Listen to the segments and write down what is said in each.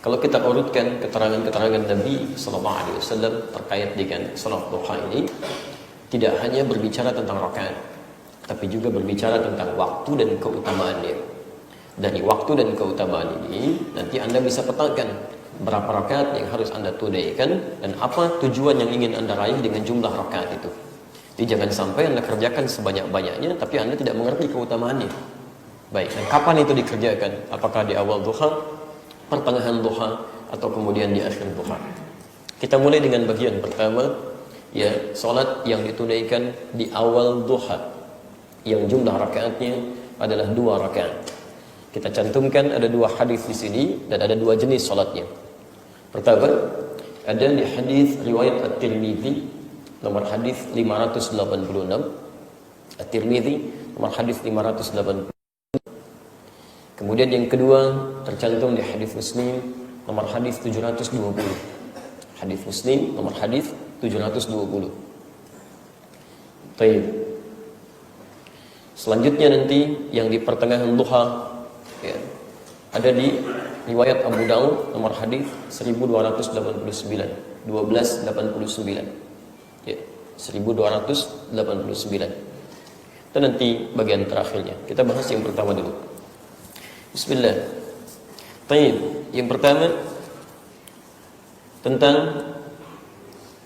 Kalau kita urutkan keterangan-keterangan Nabi sallallahu alaihi wasallam terkait dengan salat duha ini, tidak hanya berbicara tentang rakaat, tapi juga berbicara tentang waktu dan keutamaannya. Dari waktu dan keutamaan ini, nanti Anda bisa petakan berapa rakaat yang harus Anda tunaikan dan apa tujuan yang ingin Anda raih dengan jumlah rakaat itu. Jadi jangan sampai Anda kerjakan sebanyak-banyaknya tapi Anda tidak mengerti keutamaannya. Baik, dan kapan itu dikerjakan? Apakah di awal duha, pertengahan duha, atau kemudian di akhir duha? Kita mulai dengan bagian pertama, ya, salat yang ditunaikan di awal duha, yang jumlah rakaatnya adalah 2 rakaat. Kita cantumkan ada 2 hadis di sini dan ada 2 jenis salatnya. Pertama, ada di hadis riwayat At-Tirmidzi nomor hadis 586. At-Tirmidzi nomor hadis 586. Kemudian yang kedua tercantum di hadis Muslim nomor hadis 720. Hadis Muslim nomor hadis 720. Baik. Selanjutnya nanti yang di pertengahan duha, ya, ada di riwayat Abu Daud nomor hadis 1289, 1289. Ya, 1289. Itu nanti bagian terakhirnya. Kita bahas yang pertama dulu. Bismillah. Baik, yang pertama tentang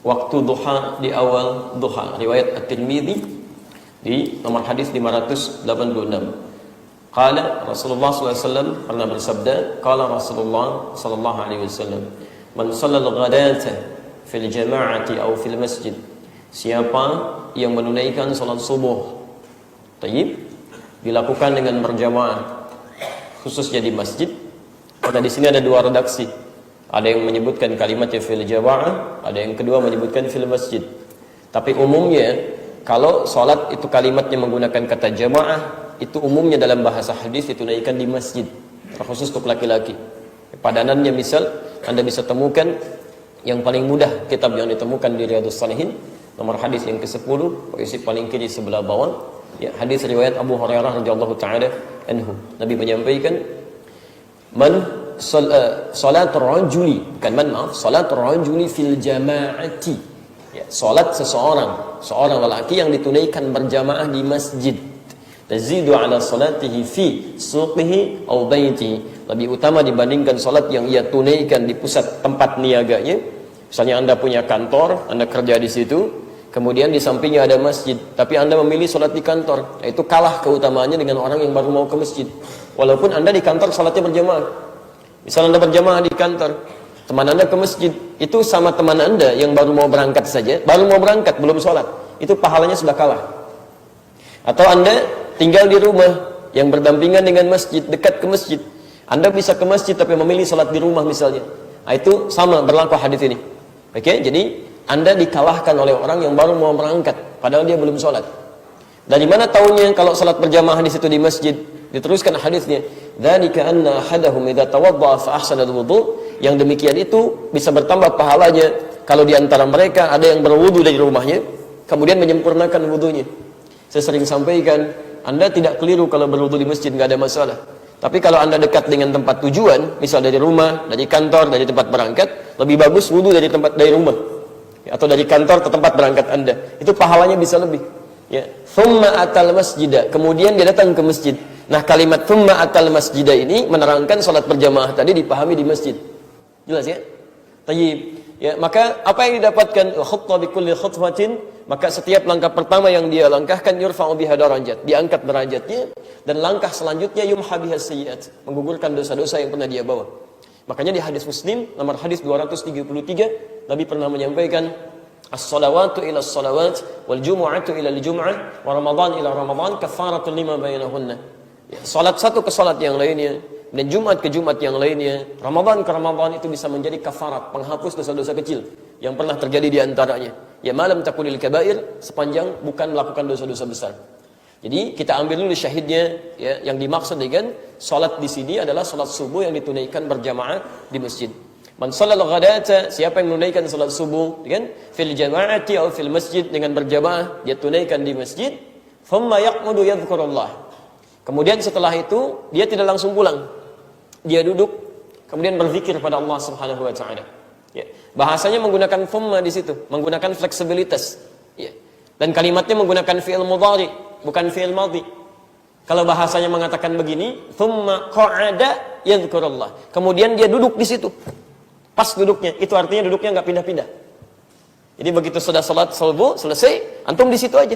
waktu duha di awal duha, riwayat At-Tirmidzi di nomor hadis 586. Qala Rasulullah sallallahu alaihi wasallam pernah bersabda, qala Rasulullah sallallahu alaihi wasallam, man shallal ghadata fil jama'ati aw fil masjid. Siapa yang menunaikan salat subuh, tayyib, dilakukan dengan berjamaah, khususnya di masjid. Pada di sini ada 2 redaksi. Ada yang menyebutkan kalimatnya fil jamaah, ada yang kedua menyebutkan fil masjid. Tapi umumnya kalau salat itu kalimatnya menggunakan kata jamaah, itu umumnya dalam bahasa hadis ditunaikan di masjid, terkhusus untuk laki-laki. Padanannya misal Anda bisa temukan yang paling mudah kitab yang ditemukan di Riyadhus Shalihin, nomor hadis yang ke-10, posisi paling kiri sebelah bawah, ya, hadis riwayat Abu Hurairah radhiyallahu taala anhu. Nabi menyampaikan, salatul rajuli, bukan maaf, salatul rajuli fil jama'ati. Ya, salat seorang lelaki yang ditunaikan berjamaah di masjid, tazidu ala salatihi fi suqihi aw baitihi, lebih utama dibandingkan salat yang ia tunaikan di pusat tempat niaganya. Misalnya Anda punya kantor, Anda kerja di situ, kemudian di sampingnya ada masjid, tapi Anda memilih sholat di kantor, itu kalah keutamaannya dengan orang yang baru mau ke masjid. Walaupun Anda di kantor sholatnya berjamaah. Misal Anda berjamaah di kantor, teman Anda ke masjid, itu sama teman Anda yang baru mau berangkat saja, baru mau berangkat, belum sholat, itu pahalanya sudah kalah. Atau Anda tinggal di rumah yang berdampingan dengan masjid, dekat ke masjid, Anda bisa ke masjid tapi memilih sholat di rumah misalnya, nah, itu sama berlaku hadis ini. Oke, jadi Anda dikalahkan oleh orang yang baru mau berangkat, padahal dia belum sholat. Dari mana tahunya kalau sholat berjamaah di situ di masjid? Diteruskan hadisnya, dzalika anna ahadahum idza tawaddaa fa ahsana al-wudu', yang demikian itu bisa bertambah pahalanya kalau di antara mereka ada yang berwudu dari rumahnya, kemudian menyempurnakan wudunya. Saya sering sampaikan, Anda tidak keliru kalau berwudu di masjid, nggak ada masalah. Tapi kalau Anda dekat dengan tempat tujuan, misal dari rumah, dari kantor, dari tempat berangkat, lebih bagus wudu dari rumah, atau dari kantor ke tempat berangkat Anda, itu pahalanya bisa lebih. Ya, thumma atal masjidah, kemudian dia datang ke masjid. Nah, kalimat thumma atal masjidah ini menerangkan salat berjamaah tadi dipahami di masjid. Jelas ya? Tayyib. Ya, maka apa yang didapatkan? Khutbah bi kulli khutbatin, maka setiap langkah pertama yang dia langkahkan yurfa'u biha darajat, diangkat derajatnya, dan langkah selanjutnya yumha biha sayyi'at, menggugurkan dosa-dosa yang pernah dia bawa. Makanya di hadis Muslim nomor hadis 233, Nabi pernah menyampaikan, as-salawatu ila as-salawat wal jumu'atu ila al-jum'ah wa ramadan ila ramadan kafaratun lima bainahunna. Ya, salat satu ke salat yang lainnya dan Jumat ke Jumat yang lainnya, Ramadan ke Ramadan, itu bisa menjadi kafarat, penghapus dosa-dosa kecil yang pernah terjadi di antaranya. Ya, malam takunil kabair, sepanjang bukan melakukan dosa-dosa besar. Jadi kita ambil dulu syahidnya, ya, yang dimaksud dengan salat di sini adalah salat subuh yang ditunaikan berjamaah di masjid. Man shallal ghadata, siapa yang menunaikan salat subuh, kan, fil jama'ati atau fil masjid, dengan berjamaah, dia tunaikan di masjid, thumma yaq'udu yadhkurullah. Kemudian setelah itu dia tidak langsung pulang. Dia duduk kemudian berzikir pada Allah Subhanahu wa taala. Ya. Bahasanya menggunakan thumma di situ, menggunakan fleksibilitas. Ya. Dan kalimatnya menggunakan fi'il mudhari, bukan fi'il madhi. Kalau bahasanya mengatakan begini, thumma qa'ada yadhkurullah. Kemudian dia duduk di situ. Pas duduknya, itu artinya duduknya nggak pindah-pindah. Jadi begitu sudah salat subuh selesai, antum di situ aja.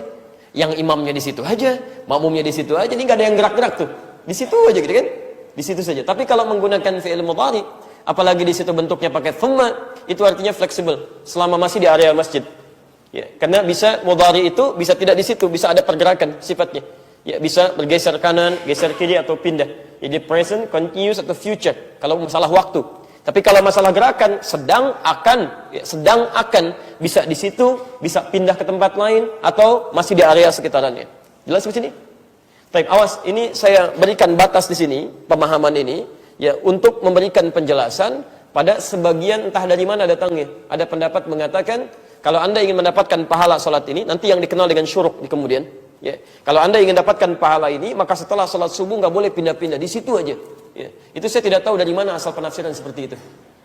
Yang imamnya di situ aja, makmumnya di situ aja, ini nggak ada yang gerak-gerak tuh. Di situ aja gitu kan? Di situ saja. Tapi kalau menggunakan fi'il mudhari, apalagi di situ bentuknya pakai thumma, itu artinya fleksibel selama masih di area masjid. Ya, karena bisa mudhari itu bisa tidak di situ, bisa ada pergerakan sifatnya. Ya, bisa bergeser kanan, geser kiri atau pindah. Jadi present, continuous atau future kalau masalah waktu. Tapi kalau masalah gerakan, sedang akan bisa di situ, bisa pindah ke tempat lain atau masih di area sekitarannya. Jelas di sini? Baik, awas, ini saya berikan batas di sini, pemahaman ini ya untuk memberikan penjelasan pada sebagian entah dari mana datangnya. Ada pendapat mengatakan kalau Anda ingin mendapatkan pahala salat ini, nanti yang dikenal dengan syuruk di kemudian, ya. Kalau Anda ingin dapatkan pahala ini, maka setelah salat subuh nggak boleh pindah-pindah, di situ aja. Ya. Itu saya tidak tahu dari mana asal penafsiran seperti itu.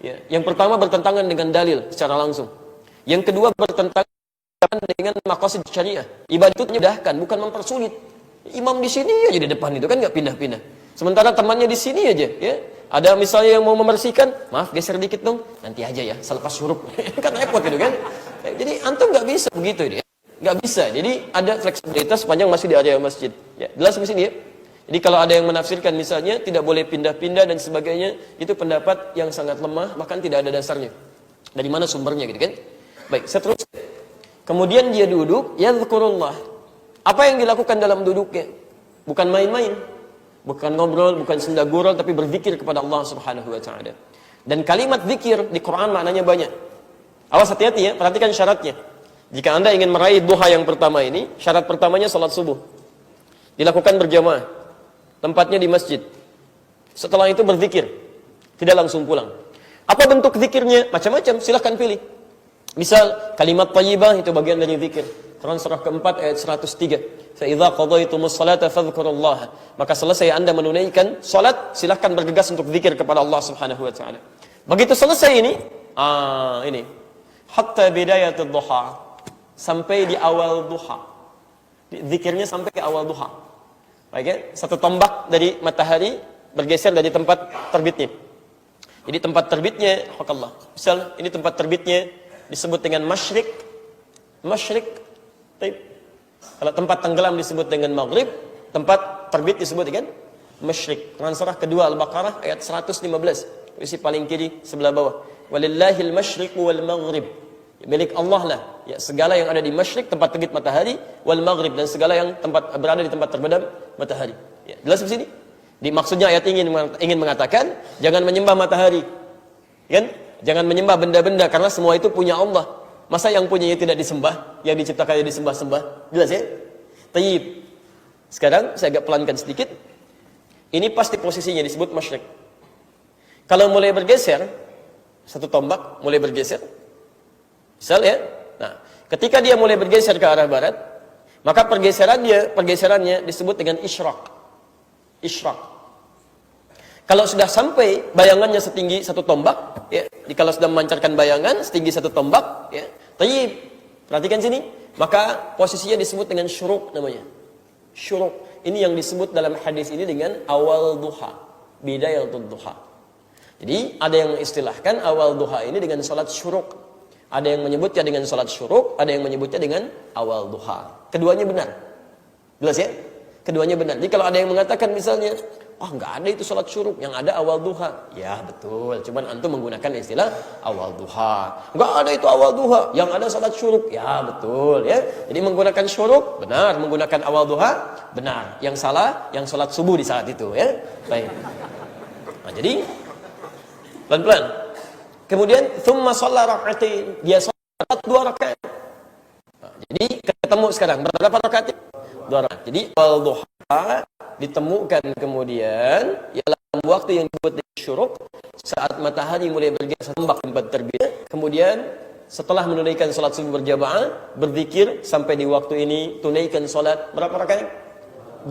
Ya. Yang pertama bertentangan dengan dalil secara langsung. Yang kedua bertentangan dengan maqasid syariah. Ibadah itu menyudahkan, bukan mempersulit. Imam di sini aja di depan itu kan nggak pindah-pindah. Sementara temannya di sini aja, ya. Ada misalnya yang mau membersihkan, maaf geser dikit dong, nanti aja ya, selepas syuruk. Kan repot gitu kan. Jadi antum nggak bisa begitu dia. Nggak bisa. Jadi ada fleksibilitas sepanjang masih di area masjid. Ya, jelas di sini ya. Jadi kalau ada yang menafsirkan misalnya tidak boleh pindah-pindah dan sebagainya, itu pendapat yang sangat lemah, bahkan tidak ada dasarnya. Dari mana sumbernya gitu kan? Baik, seterusnya. Kemudian dia duduk, yadhkurullah. Apa yang dilakukan dalam duduknya? Bukan main-main. Bukan ngobrol, bukan senda gurau, tapi berzikir kepada Allah Subhanahu wa taala. Dan kalimat zikir di Quran maknanya banyak. Awas hati-hati ya, perhatikan syaratnya. Jika Anda ingin meraih duha yang pertama ini, syarat pertamanya salat subuh. Dilakukan berjamaah. Tempatnya di masjid. Setelah itu berzikir. Tidak langsung pulang. Apa bentuk zikirnya? Macam-macam, silahkan pilih. Misal, kalimat thayyibah itu bagian dari zikir. Quran surah keempat ayat 103. فَإِذَا قَضَيْتُمُ الصَّلَاةَ فَاذْكُرُوا اللَّهَ. Maka selesai Anda menunaikan salat, silahkan bergegas untuk zikir kepada Allah Subhanahu wa taala. Begitu selesai ini, hatta bidayatul duha. Sampai di awal duha. Zikirnya sampai ke awal duha. Baik ya? Satu tombak dari matahari bergeser dari tempat terbitnya. Jadi tempat terbitnya, Allah. Misal ini tempat terbitnya disebut dengan masyrik. Masyrik. Kalau tempat tenggelam disebut dengan maghrib, tempat terbit disebut dengan masyrik. Quran surah kedua Al-Baqarah ayat 115. Isi paling kiri sebelah bawah. Walillahil masyriq wal maghrib. Milik Allah lah ya, segala yang ada di masyrik tempat terbit matahari, wal maghrib, dan segala yang berada di tempat terbenam matahari. Ya, jelas di sini. Maksudnya ayat ingin mengatakan jangan menyembah matahari. Kan? Jangan menyembah benda-benda karena semua itu punya Allah. Masa yang punyanya tidak disembah, yang diciptakannya disembah-sembah? Jelas ya? Tayyib. Sekarang saya agak pelankan sedikit. Ini pasti posisinya disebut masyrik. Kalau mulai bergeser, satu tombak mulai bergeser. Misal ya, nah, ketika dia mulai bergeser ke arah barat, maka pergeserannya disebut dengan isyraq. Isyraq. Kalau sudah sampai bayangannya setinggi satu tombak, ya, kalau sudah memancarkan bayangan setinggi satu tombak, ya, tayyib. Perhatikan sini, maka posisinya disebut dengan syuruk namanya. Syuruk. Ini yang disebut dalam hadis ini dengan awal duha, bidayatul duha. Jadi ada yang mengistilahkan awal duha ini dengan salat syuruk. Ada yang menyebutnya dengan salat syuruk, ada yang menyebutnya dengan awal duha. Keduanya benar. Jelas ya? Keduanya benar. Jadi kalau ada yang mengatakan misalnya, nggak ada itu salat syuruk, yang ada awal duha. Ya betul, cuman antum menggunakan istilah awal duha. Nggak ada itu awal duha, yang ada salat syuruk. Ya betul ya. Jadi menggunakan syuruk benar, menggunakan awal duha benar. Yang salah, yang salat subuh di saat itu ya. Baik. Nah, jadi pelan-pelan. Kemudian thumma shalla rak'atain, dia salat 2 rakaat. Nah, jadi ketemu sekarang berapa rakaat? 2 rakaat. Jadi awal duha ditemukan kemudian dalam waktu yang disebut syuruk, saat matahari mulai bergeser tombak tempat terbit. Kemudian setelah menunaikan salat subuh berjamaah, berzikir sampai di waktu ini, tunaikan salat berapa rakaat?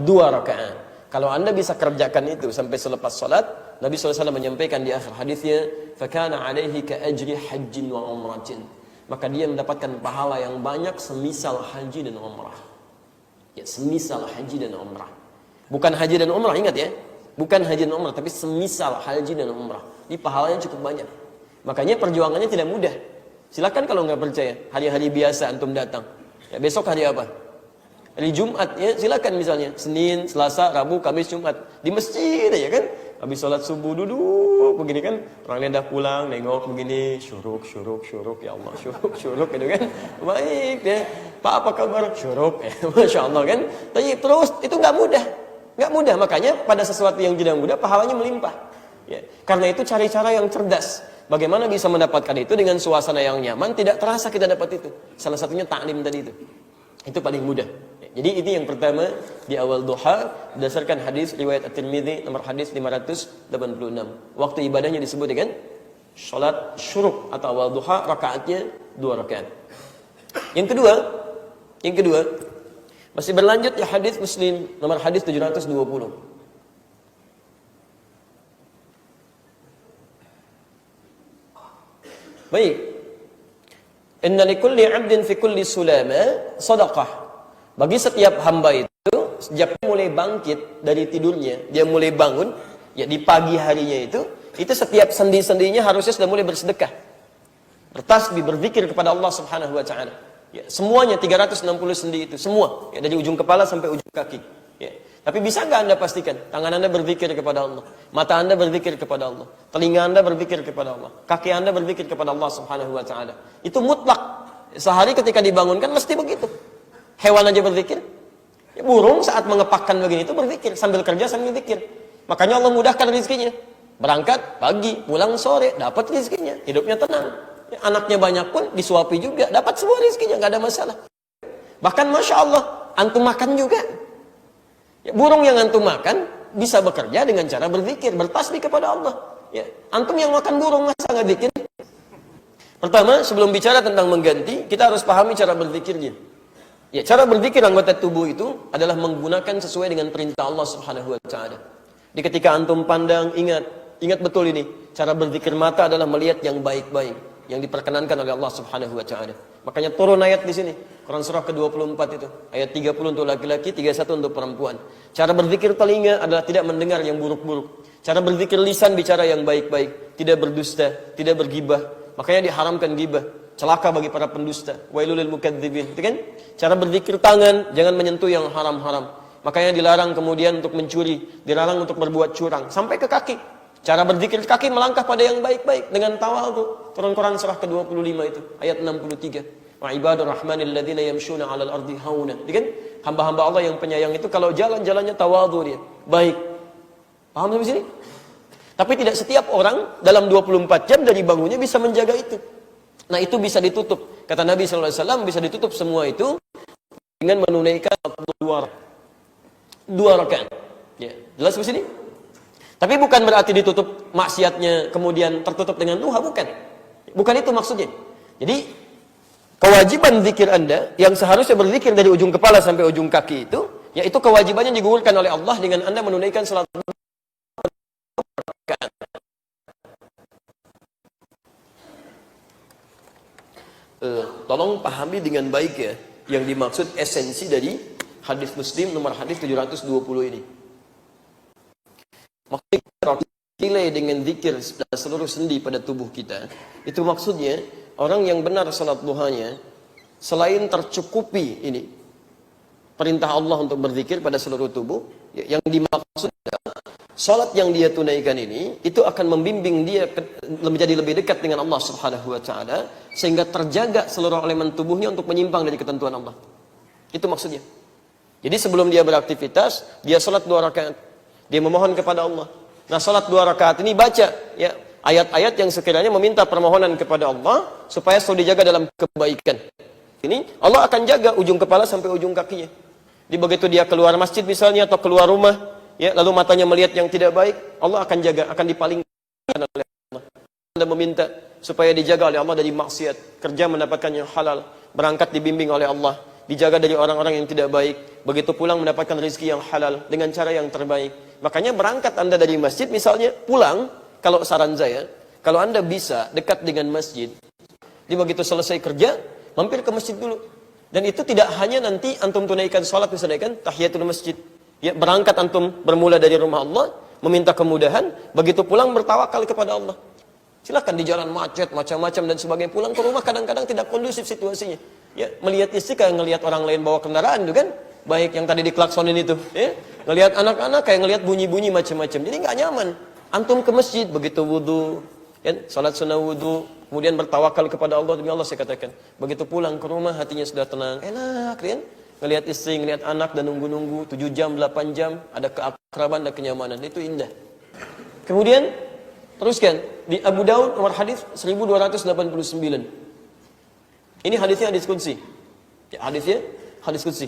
2 rakaat. Kalau anda bisa kerjakan itu sampai selepas salat, Nabi SAW menyampaikan di akhir hadisnya, fakana alaihi ka ajri hajjin wa umratin. Maka dia mendapatkan pahala yang banyak semisal haji dan umrah. Ya, semisal haji dan umrah. Bukan haji dan umrah, ingat ya. Bukan haji dan umrah, tapi semisal haji dan umrah. Ini pahalanya cukup banyak. Makanya perjuangannya tidak mudah. Silakan kalau nggak percaya, hari-hari biasa antum datang. Ya, besok hari apa? Hari Jumat, ya silakan misalnya Senin, Selasa, Rabu, Kamis, Jumat di masjid ya kan. Habis sholat subuh duduk begini kan, orangnya dah pulang, nengok begini, syuruk, ya Allah, syuruk gitu kan. Baik deh, Pak apa kabar? Syuruk, ya, Masya Allah kan. Tapi terus itu nggak mudah, makanya pada sesuatu yang tidak mudah pahalanya melimpah. Ya, karena itu cari cara yang cerdas. Bagaimana bisa mendapatkan itu dengan suasana yang nyaman, tidak terasa kita dapat itu. Salah satunya taklim tadi itu. Itu paling mudah. Jadi ini yang pertama di awal duha berdasarkan hadis riwayat At-Tirmidzi nomor hadis 586. Waktu ibadahnya disebut dengan salat syuruk atau awal duha, rakaatnya 2 rakaat. Yang kedua masih berlanjut ya hadis Muslim nomor hadis 720. Baik. Inna likulli 'abdin fi kulli sulama shadaqah. Bagi setiap hamba itu, sejak mulai bangkit dari tidurnya, dia mulai bangun, ya di pagi harinya itu setiap sendi-sendinya harusnya sudah mulai bersedekah. Bertasbih, berzikir kepada Allah Subhanahu wa taala. Ya, semuanya 360 sendi itu, semua, ya dari ujung kepala sampai ujung kaki. Ya. Tapi bisa enggak Anda pastikan? Tangan Anda berzikir kepada Allah, mata Anda berzikir kepada Allah, telinga Anda berzikir kepada Allah, kaki Anda berzikir kepada Allah Subhanahu wa taala. Itu mutlak. Sehari ketika dibangunkan mesti begitu. Hewan aja berzikir. Ya, burung saat mengepakkan begini itu berzikir, sambil kerja sambil zikir. Makanya Allah mudahkan rezekinya. Berangkat pagi, pulang sore, dapat rezekinya, hidupnya tenang. Ya, anaknya banyak pun disuapi juga, dapat semua rezekinya, nggak ada masalah. Bahkan Masya Allah, antum makan juga. Ya, burung yang antum makan bisa bekerja dengan cara berzikir, bertasbih kepada Allah. Ya, antum yang makan burung masa nggak zikir? Pertama, sebelum bicara tentang mengganti, kita harus pahami cara berzikirnya. Ya, cara berzikir anggota tubuh itu adalah menggunakan sesuai dengan perintah Allah Subhanahu wa taala. Di ketika antum pandang, ingat betul ini, cara berzikir mata adalah melihat yang baik-baik, yang diperkenankan oleh Allah Subhanahu wa taala. Makanya turun ayat di sini, Quran surah ke-24 itu, ayat 30 untuk laki-laki, 31 untuk perempuan. Cara berzikir telinga adalah tidak mendengar yang buruk-buruk. Cara berzikir lisan bicara yang baik-baik, tidak berdusta, tidak bergibah. Makanya diharamkan gibah. Celaka bagi para pendusta. Wailul lil mukadzibin. Itu kan? Cara berzikir tangan, jangan menyentuh yang haram-haram. Makanya dilarang kemudian untuk mencuri, dilarang untuk berbuat curang, sampai ke kaki. Cara berzikir kaki melangkah pada yang baik-baik dengan tawadhu. Turun Quran surah ke-25 itu, ayat 63. Wa ibadur rahmanil ladzina yamshuna 'alal ardi hauna. Itu kan? Hamba-hamba Allah yang penyayang itu kalau jalan-jalannya tawadhu dia. Baik. Paham sampai sini? Tapi tidak setiap orang dalam 24 jam dari bangunnya bisa menjaga itu. Nah itu bisa ditutup. Kata Nabi SAW bisa ditutup semua itu dengan menunaikan 2 rakaat. Ya, jelas di sini? Tapi bukan berarti ditutup maksiatnya kemudian tertutup dengan duha, bukan. Bukan itu maksudnya. Jadi kewajiban zikir Anda yang seharusnya berzikir dari ujung kepala sampai ujung kaki itu, yaitu kewajibannya digugurkan oleh Allah dengan Anda menunaikan salat rakaat. Tolong pahami dengan baik ya yang dimaksud esensi dari hadis Muslim nomor hadis 720 ini. Maksudnya nilai dengan zikir seluruh sendi pada tubuh kita. Itu maksudnya orang yang benar salat duhanya selain tercukupi ini perintah Allah untuk berzikir pada seluruh tubuh, yang dimaksud salat yang dia tunaikan ini itu akan membimbing dia menjadi lebih dekat dengan Allah Subhanahu wa taala sehingga terjaga seluruh elemen tubuhnya untuk menyimpang dari ketentuan Allah. Itu maksudnya. Jadi sebelum dia beraktivitas, dia salat 2 rakaat. Dia memohon kepada Allah. Nah, salat 2 rakaat ini baca ya ayat-ayat yang sekiranya meminta permohonan kepada Allah supaya selalu dijaga dalam kebaikan. Ini Allah akan jaga ujung kepala sampai ujung kakinya. Di begitu dia keluar masjid misalnya atau keluar rumah, ya, lalu matanya melihat yang tidak baik, Allah akan jaga, akan dipalingkan oleh Allah. Anda meminta supaya dijaga oleh Allah dari maksiat, kerja mendapatkan yang halal, berangkat dibimbing oleh Allah, dijaga dari orang-orang yang tidak baik, begitu pulang mendapatkan rezeki yang halal dengan cara yang terbaik. Makanya berangkat Anda dari masjid misalnya, pulang, kalau saran saya, kalau Anda bisa dekat dengan masjid, jadi begitu selesai kerja, mampir ke masjid dulu. Dan itu tidak hanya nanti antum tunaikan sholat misalnya kan, tahiyatul masjid. Ya, berangkat antum bermula dari rumah Allah, meminta kemudahan, begitu pulang bertawakal kepada Allah. Silakan di jalan macet, macam-macam dan sebagainya. Pulang ke rumah kadang-kadang tidak kondusif situasinya. Ya, melihat istri kayak ngelihat orang lain bawa kendaraan itu kan. Baik yang tadi diklaksonin itu. Ya, ngelihat anak-anak kayak ngelihat bunyi-bunyi macam-macam. Jadi nggak nyaman. Antum ke masjid, begitu wudu, ya, salat sunnah wudu, kemudian bertawakal kepada Allah. Demi Allah saya katakan. Begitu pulang ke rumah hatinya sudah tenang. Enak kan. Ngelihat istri, ngelihat anak dan nunggu-nunggu 7 jam, 8 jam. Ada keakraban, ada kenyamanan. Itu indah. Kemudian teruskan di Abu Daud nomor hadis 1289. Ini hadisnya hadis qudsi. Ya, hadisnya hadis qudsi.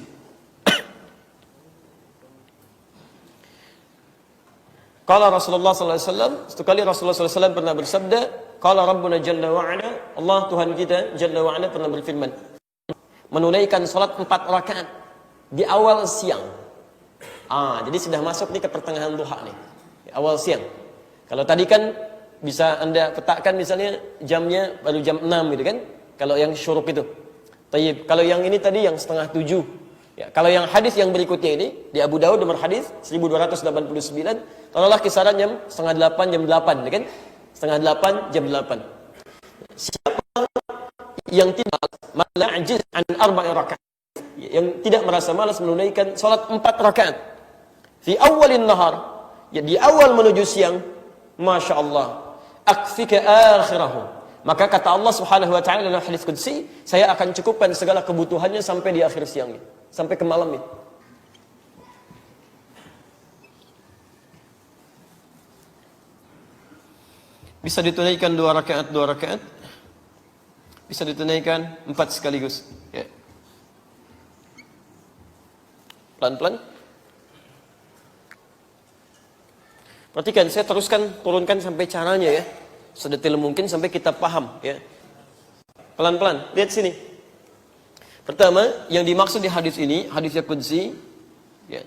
Qala Rasulullah sallallahu alaihi wasallam, satu kali Rasulullah sallallahu alaihi wasallam pernah bersabda, qala Rabbuna jalla wa ala, Allah Tuhan kita jalla wa ala pernah berfirman, menunaikan salat 4 rakaat di awal siang. Jadi sudah masuk nih ke pertengahan duha nih. Di awal siang. Kalau tadi kan bisa Anda petakan misalnya jamnya baru jam 6 gitu kan. Kalau yang syuruk itu. Tayyib. Kalau yang ini tadi yang setengah 7. Ya, kalau yang hadis yang berikutnya ini di Abu Daud nomor hadis 1289, taruhlah kisaran jam setengah 8 jam 8 gitu kan. Setengah 8 jam 8. Siapa yang tidak mala'jiz an 4 rakaat, yang tidak merasa malas menunaikan salat 4 rakaat fi awalin nahar, ya di awal menuju siang, Masya Allah, akfika akhirahu, maka kata Allah subhanahu wa ta'ala dalam hadis qudsi, saya akan cukupkan segala kebutuhannya sampai di akhir siangnya, sampai ke malamnya. Bisa ditunaikan 2 rakaat, 2 rakaat, bisa ditunaikan 4 sekaligus ya. Pelan-pelan. Perhatikan, saya teruskan turunkan sampai caranya ya, sedetil mungkin sampai kita paham ya. Pelan-pelan, lihat sini. Pertama, yang dimaksud di hadis ini, hadisnya qudsi ya.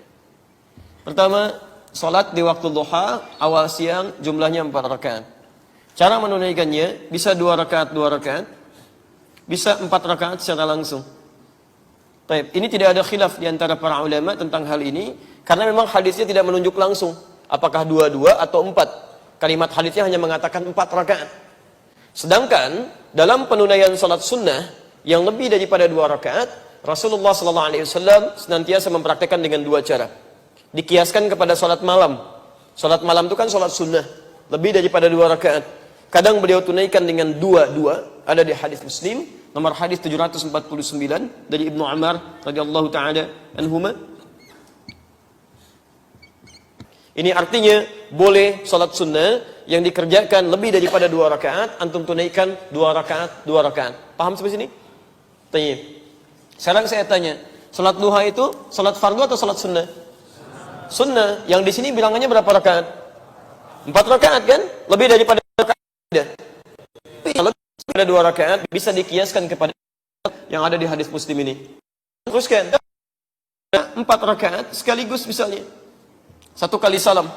Pertama, salat di waktu duha awal siang jumlahnya 4 rakaat. Cara menunaikannya bisa 2 rakaat, 2 rakaat, bisa 4 rakaat secara langsung. Baik, ini tidak ada khilaf di antara para ulama tentang hal ini, karena memang hadisnya tidak menunjuk langsung apakah 2 atau 4. Kalimat hadisnya hanya mengatakan 4 rakaat. Sedangkan dalam penunaian salat sunnah yang lebih daripada 2 rakaat, Rasulullah SAW senantiasa mempraktekkan dengan 2 cara. Dikiaskan kepada salat malam. Salat malam itu kan salat sunnah, lebih daripada 2 rakaat. Kadang beliau tunaikan dengan 2, ada di hadis Muslim nomor hadis 749 dari Ibnu Umar radhiyallahu taala anhuma. Ini artinya boleh salat sunnah yang dikerjakan lebih daripada 2 rakaat, antum tunaikan 2 rakaat, 2 rakaat. Paham sampai sini? Tanya. Sekarang saya tanya, salat duha itu salat fardu atau salat sunnah? Sunnah. Yang di sini bilangannya berapa rakaat? 4 rakaat kan? Lebih daripada 2 rakaat. Tapi kalau ada 2 rakaat bisa dikiaskan kepada yang ada di hadis Muslim ini. Teruskan 4 rakaat sekaligus misalnya 1 kali salam.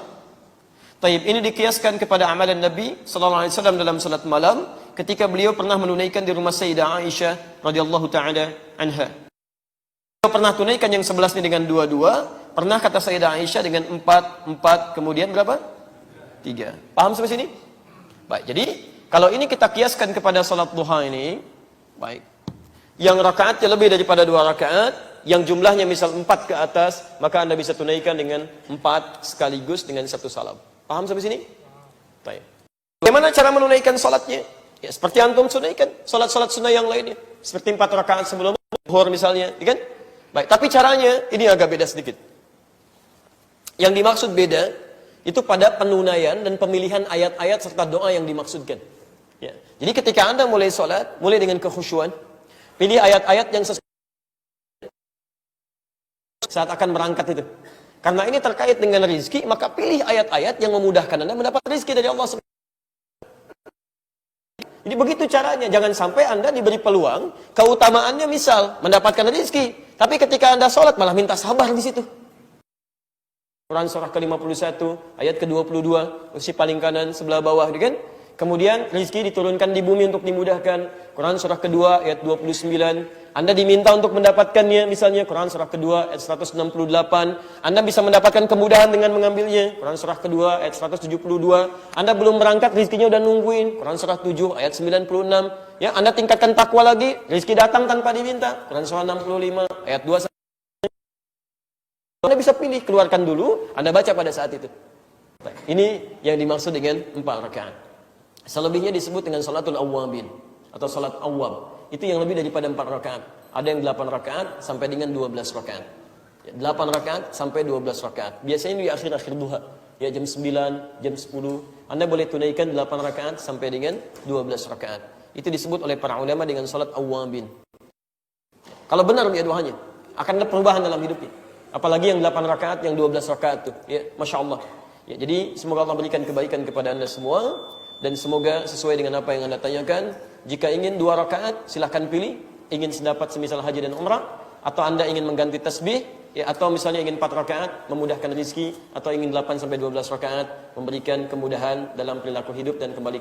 Taib, ini dikiaskan kepada amalan Nabi sallallahu alaihi wasallam dalam salat malam ketika beliau pernah menunaikan di rumah Sayyidah Aisyah radhiyallahu taala anha. Beliau pernah tunaikan yang 11 ini dengan 2, pernah kata Sayyidah Aisyah dengan 4, kemudian berapa? 3. Paham sampai sini? Baik, jadi kalau ini kita kiaskan kepada salat duha ini, baik. Yang rakaatnya lebih daripada 2 rakaat, yang jumlahnya misal 4 ke atas, maka Anda bisa tunaikan dengan 4 sekaligus dengan 1 salam. Paham sampai sini? Baik. Bagaimana cara menunaikan salatnya? Ya, seperti antum tunaikan salat-salat sunnah yang lainnya. Seperti 4 rakaat sebelum zuhur misalnya, kan? Baik, tapi caranya ini agak beda sedikit. Yang dimaksud beda itu pada penunaian dan pemilihan ayat-ayat serta doa yang dimaksudkan. Ya. Jadi ketika Anda mulai salat, mulai dengan kekhusyuan, pilih ayat-ayat yang sesuai saat akan berangkat itu. Karena ini terkait dengan rizki, maka pilih ayat-ayat yang memudahkan Anda mendapat rizki dari Allah SWT. Jadi begitu caranya, jangan sampai Anda diberi peluang, keutamaannya misal mendapatkan rizki, Tapi ketika Anda sholat malah minta sabar di situ. Quran surah ke-51 ayat ke-22, sisi paling kanan sebelah bawah, kan? Kemudian rezeki diturunkan di bumi untuk dimudahkan. Quran surah kedua ayat 29. Anda diminta untuk mendapatkannya, misalnya Quran surah kedua ayat 168. Anda bisa mendapatkan kemudahan dengan mengambilnya. Quran surah kedua ayat 172. Anda belum berangkat, rezekinya udah nungguin. Quran surah 7 ayat 96. Ya, Anda tingkatkan takwa lagi, rezeki datang tanpa diminta. Quran surah 65 ayat 2. Anda bisa pilih, keluarkan dulu, Anda baca pada saat itu. Ini yang dimaksud dengan 4 rakaat. Selebihnya disebut dengan salatul awwabin atau salat awwab. Itu yang lebih daripada 4 rakaat. Ada yang 8 rakaat sampai dengan 12 rakaat. 8 rakaat sampai 12 rakaat. Biasanya di akhir-akhir duha. Ya, jam 9, jam 10. Anda boleh tunaikan 8 rakaat sampai dengan 12 rakaat. Itu disebut oleh para ulama dengan salat awwabin. Kalau benar dia doanya, akan ada perubahan dalam hidupnya. Apalagi yang 8 rakaat, yang 12 rakaat itu. Ya, Masya Allah. Ya, jadi semoga Allah berikan kebaikan kepada Anda semua. Dan semoga sesuai dengan apa yang Anda tanyakan. Jika ingin 2 rakaat, silahkan pilih. Ingin sedapat semisal haji dan umrah. Atau Anda ingin mengganti tasbih. Ya, atau misalnya ingin 4 rakaat, memudahkan rezeki. Atau ingin 8 sampai 12 rakaat, memberikan kemudahan dalam perilaku hidup dan kembali